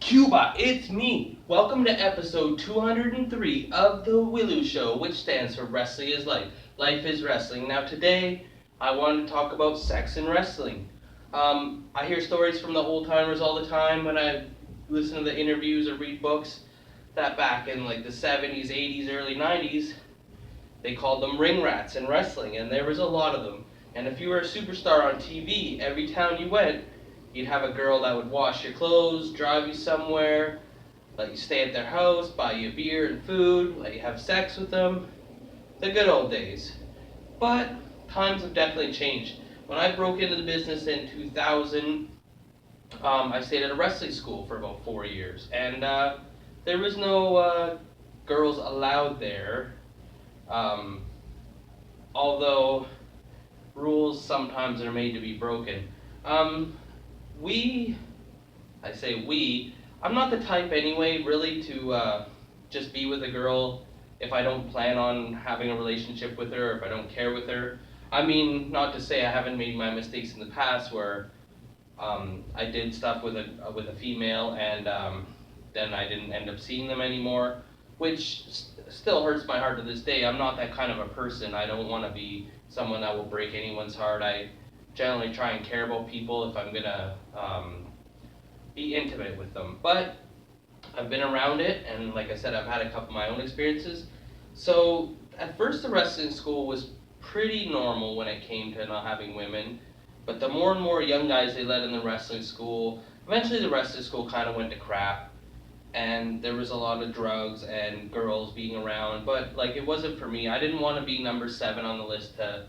Cuba, it's me. Welcome to episode 203 of the W.I.L.L.I.W show, which stands for Wrestling is Life. Life is Wrestling. Now today, I want to talk about sex and wrestling. I hear stories from the old timers all the time when I listen to the interviews or read books that back in like the 70s, 80s, early 90s, they called them ring rats in wrestling, and there was a lot of them. And if you were a superstar on TV, every town you went, you'd have a girl that would wash your clothes, drive you somewhere, let you stay at their house, buy you beer and food, let you have sex with them. The good old days. But times have definitely changed. When I broke into the business in 2000, I stayed at a wrestling school for about 4 years, and there was no girls allowed there. Um, Although rules sometimes are made to be broken. Um, we, I say we, I'm not the type anyway really to just be with a girl if I don't plan on having a relationship with her, or if I don't care with her. I mean, not to say I haven't made my mistakes in the past where I did stuff with a female and then I didn't end up seeing them anymore, which still hurts my heart to this day. I'm not that kind of a person. I don't want to be someone that will break anyone's heart. I generally try and care about people if I'm gonna be intimate with them. But I've been around it, and like I said, I've had a couple of my own experiences. So at first, the wrestling school was pretty normal when it came to not having women. But the more and more young guys they let in the wrestling school, eventually the wrestling school kind of went to crap, and there was a lot of drugs and girls being around. But like, it wasn't for me. I didn't want to be number 7 on the list to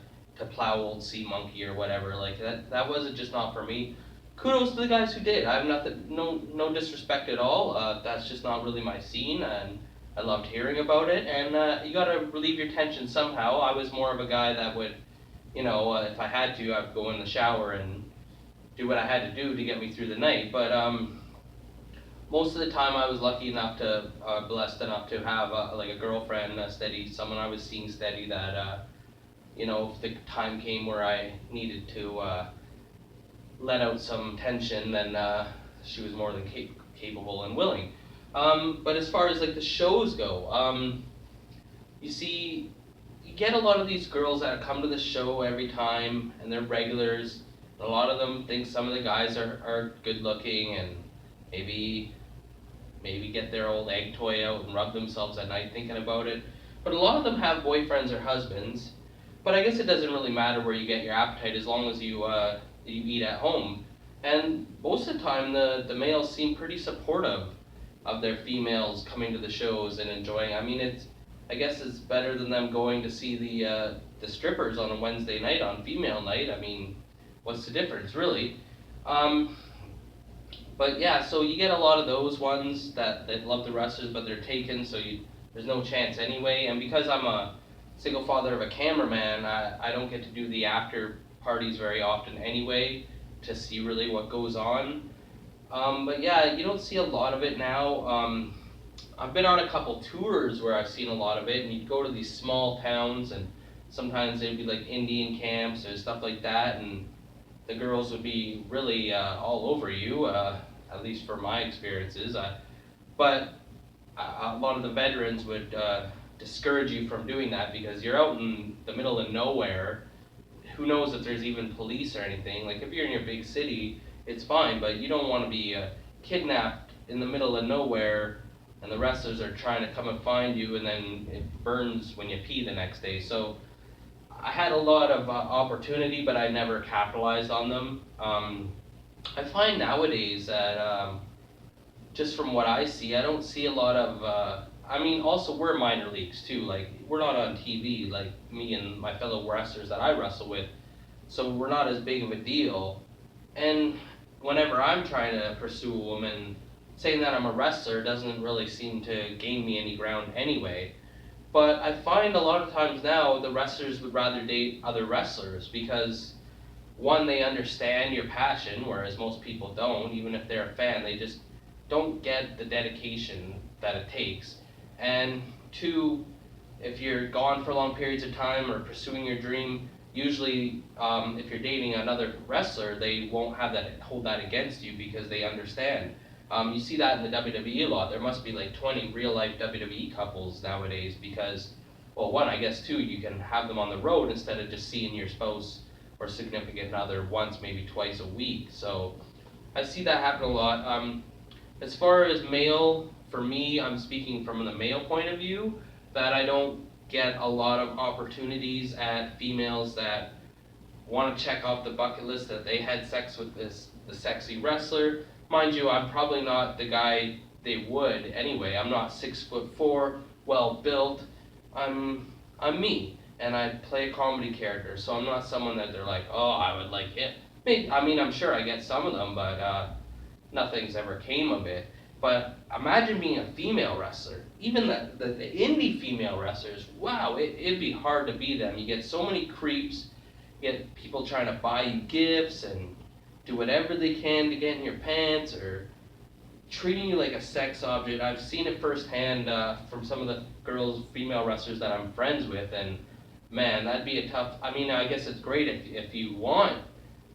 plow old sea monkey or whatever. Like that wasn't just not for me. Kudos to the guys who did. I have nothing, no disrespect at all. That's just not really my scene, and I loved hearing about it. And you gotta relieve your tension somehow. I was more of a guy that would, if I had to, I'd go in the shower and do what I had to do to get me through the night. But most of the time, I was lucky enough to, blessed enough to have like a girlfriend, steady, someone I was seeing steady. That if the time came where I needed to let out some tension, then she was more than capable and willing. But as far as like the shows go, you see, you get a lot of these girls that come to the show every time, and they're regulars. And a lot of them think some of the guys are good looking, and maybe get their old egg toy out and rub themselves at night thinking about it. But a lot of them have boyfriends or husbands. But I guess it doesn't really matter where you get your appetite as long as you eat at home. And most of the time, the males seem pretty supportive of their females coming to the shows and enjoying. I mean, I guess it's better than them going to see the strippers on a Wednesday night on female night. I mean, what's the difference, really? But yeah, so you get a lot of those ones that love the wrestlers, but they're taken, so there's no chance anyway. And because I'm a single father of a cameraman, I don't get to do the after parties very often anyway to see really what goes on. But yeah, you don't see a lot of it now. I've been on a couple tours where I've seen a lot of it, and you'd go to these small towns, and sometimes they'd be like Indian camps or stuff like that, and the girls would be really all over you, at least for my experiences. But a lot of the veterans would discourage you from doing that because you're out in the middle of nowhere. Who knows if there's even police or anything? Like, if you're in your big city, it's fine, but you don't want to be kidnapped in the middle of nowhere and the wrestlers are trying to come and find you, and then it burns when you pee the next day. So I had a lot of opportunity, but I never capitalized on them. I find nowadays that just from what I see, I don't see a lot of. I mean, also we're minor leagues too. Like, we're not on TV like me and my fellow wrestlers that I wrestle with, so we're not as big of a deal. And whenever I'm trying to pursue a woman, saying that I'm a wrestler doesn't really seem to gain me any ground anyway. But I find a lot of times now the wrestlers would rather date other wrestlers because, one, they understand your passion, whereas most people don't. Even if they're a fan, they just don't get the dedication that it takes. And two, if you're gone for long periods of time or pursuing your dream, usually if you're dating another wrestler, they won't hold that against you because they understand. You see that in the WWE a lot. There must be like 20 real life WWE couples nowadays because, well, one, I guess two, you can have them on the road instead of just seeing your spouse or significant other once, maybe twice a week. So I see that happen a lot. As far as male, for me, I'm speaking from the male point of view, that I don't get a lot of opportunities at females that want to check off the bucket list that they had sex with the sexy wrestler. Mind you, I'm probably not the guy they would anyway. I'm not 6'4", well built. I'm me, and I play a comedy character, so I'm not someone that they're like, oh, I would like him. Maybe, I mean, I'm sure I get some of them, but nothing's ever came of it. But imagine being a female wrestler. Even the indie female wrestlers, wow, it'd be hard to be them. You get so many creeps, you get people trying to buy you gifts and do whatever they can to get in your pants or treating you like a sex object. I've seen it firsthand from some of the girls, female wrestlers that I'm friends with, and man, that'd be a tough, I mean, I guess it's great if you want,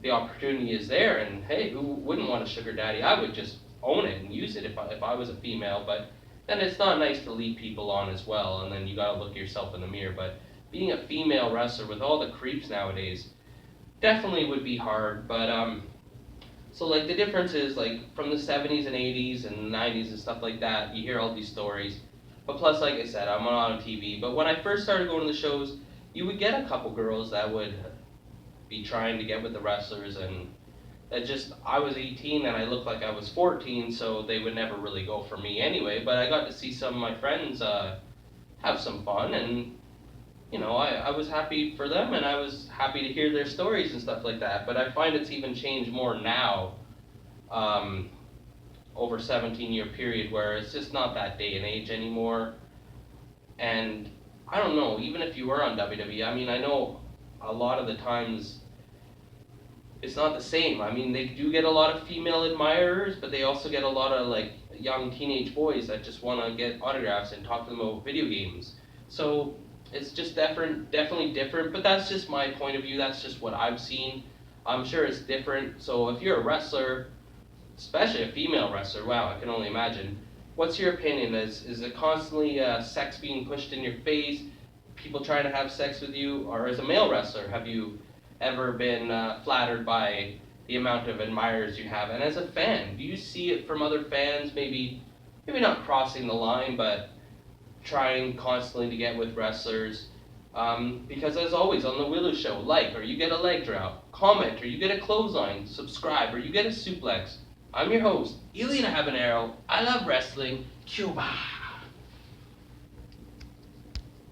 the opportunity is there, and hey, who wouldn't want a sugar daddy? I would just own it and use it if I was a female, but then it's not nice to lead people on as well, and then you gotta look yourself in the mirror. But being a female wrestler with all the creeps nowadays definitely would be hard. But so like the difference is like from the 70s and 80s and 90s and stuff like that, you hear all these stories. But plus, like I said, I'm on TV. But when I first started going to the shows, you would get a couple girls that would be trying to get with the wrestlers, and it just, I was 18 and I looked like I was 14, so they would never really go for me anyway. But I got to see some of my friends have some fun, and you know, I was happy for them, and I was happy to hear their stories and stuff like that. But I find it's even changed more now, over 17-year period, where it's just not that day and age anymore. And I don't know, even if you were on WWE, I mean, I know a lot of the times it's not the same. I mean, they do get a lot of female admirers, but they also get a lot of like young teenage boys that just want to get autographs and talk to them about video games. So it's just definitely different, but that's just my point of view. That's just what I've seen. I'm sure it's different. So if you're a wrestler, especially a female wrestler, wow, I can only imagine. What's your opinion? Is it constantly sex being pushed in your face, people trying to have sex with you, or as a male wrestler, have you ever been flattered by the amount of admirers you have? And as a fan, do you see it from other fans, maybe not crossing the line, but trying constantly to get with wrestlers? Because as always on the W.I.L.L.I.W show, like, or you get a leg drop, comment, or you get a clothesline, subscribe, or you get a suplex. I'm your host, Elian Habanero. I love wrestling. Cuba.